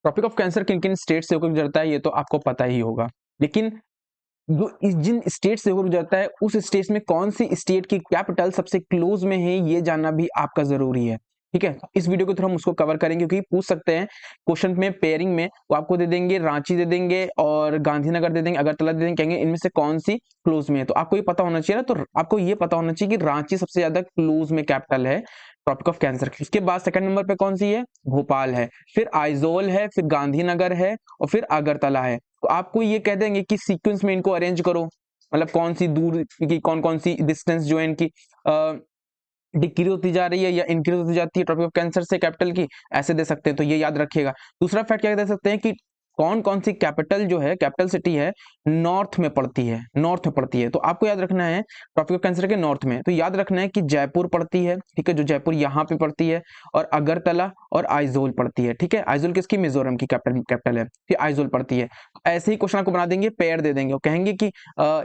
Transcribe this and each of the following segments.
Tropic of cancer किन किन state से होकर गुजरता है ये तो आपको पता ही होगा, लेकिन जो जिन स्टेट से होकर गुजरता है उस स्टेट में कौन सी स्टेट की कैपिटल सबसे क्लोज में है ये जानना भी आपका जरूरी है। ठीक है, इस वीडियो के थ्रू हम उसको कवर करेंगे, क्योंकि पूछ सकते हैं क्वेश्चन में पेयरिंग में, वो आपको दे देंगे रांची दे देंगे और गांधीनगर दे देंगे, अगरतला दे देंगे, कहेंगे इनमें से कौन सी क्लोज में है। तो आपको ये पता होना चाहिए ना, तो आपको ये पता होना चाहिए कि रांची सबसे ज्यादा क्लोज में कैपिटल है ट्रॉपिक ऑफ कैंसर की। उसके बाद सेकंड नंबर पे कौन सी है, भोपाल है, फिर आइजोल है, फिर गांधीनगर है और फिर अगरतला है। तो आपको ये कह देंगे कि सीक्वेंस में इनको अरेंज करो, मतलब कौन सी दूर की कौन सी डिस्टेंस जो है इनकी डिक्रीज होती जा रही है या इंक्रीज होती जाती है ट्रॉपिक ऑफ कैंसर से कैपिटल की, ऐसे दे सकते हैं। तो ये याद रखिएगा। दूसरा फैक्ट क्या दे सकते हैं कि कौन कौन सी कैपिटल जो है, कैपिटल सिटी है, नॉर्थ में पड़ती है, नॉर्थ में पड़ती है। तो आपको याद रखना है ट्रॉपिक ऑफ कैंसर के नॉर्थ में, तो याद रखना है कि जयपुर पड़ती है, ठीक है, जो जयपुर यहाँ पे पड़ती है, और अगरतला और आइजोल पड़ती है। ठीक है, आइजोल किसकी, मिजोरम की कैपिटल है, फिर आइजोल पड़ती है। ऐसे ही क्वेश्चन आपको बना देंगे, पेयर दे देंगे, कहेंगे कि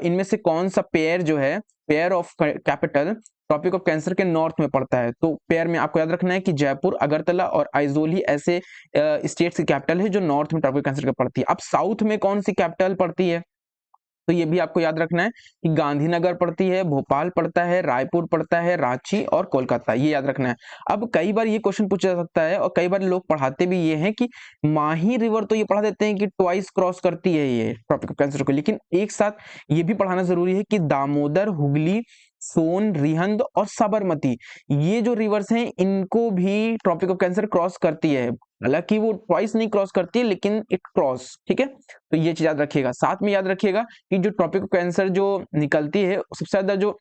इनमें से कौन सा पेयर जो है, pair of capital Tropic of Cancer के नॉर्थ में पड़ता है। तो पेयर में आपको याद रखना है कि जयपुर, अगरतला और आइजोल ही ऐसे स्टेट्स की कैपिटल है जो नॉर्थ में ट्रॉपिक कैंसर की पड़ती है। अब साउथ में कौन सी कैपिटल पड़ती है, तो ये भी आपको याद रखना है कि गांधीनगर पड़ती है, भोपाल पड़ता है, रायपुर पड़ता है, रांची और कोलकाता, ये याद रखना है। अब कई बार ये क्वेश्चन पूछा जा सकता है और कई बार लोग पढ़ाते भी ये हैं कि माही रिवर तो ये पढ़ा देते हैं कि ट्वाइस क्रॉस करती है ये ट्रॉपिक ऑफ कैंसर को, लेकिन एक साथ ये भी पढ़ाना जरूरी है कि दामोदर, हुगली, सोन, रिहंद और साबरमती, ये जो रिवर्स हैं इनको भी ट्रॉपिक ऑफ कैंसर क्रॉस करती है। हालांकि वो ट्वाइस नहीं क्रॉस करती है, लेकिन इट क्रॉस, ठीक है। तो ये चीज याद रखिएगा। साथ में याद रखिएगा कि जो ट्रॉपिक ऑफ कैंसर जो निकलती है सबसे ज्यादा जो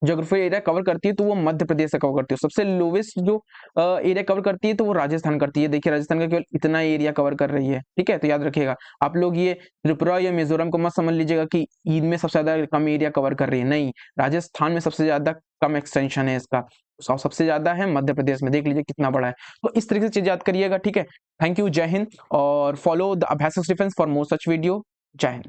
ज्योग्राफिकल एरिया कवर करती है तो वो मध्य प्रदेश से कवर करती है। सबसे लोवेस्ट जो एरिया कवर करती है तो वो राजस्थान करती है। देखिए राजस्थान का केवल इतना एरिया कवर कर रही है, ठीक है। तो याद रखिएगा, आप लोग ये त्रिपुरा या मिजोरम को मत समझ लीजिएगा कि इनमें सबसे ज्यादा कम एरिया कवर कर रही है, नहीं, राजस्थान में सबसे ज्यादा कम एक्सटेंशन है इसका, सबसे ज्यादा है मध्य प्रदेश में, देख लीजिए कितना बड़ा है। तो इस तरीके से चीज याद करिएगा, ठीक है। थैंक यू, जय हिंद, और फॉलो द अभ्यासक defence for more such video. जय हिंद।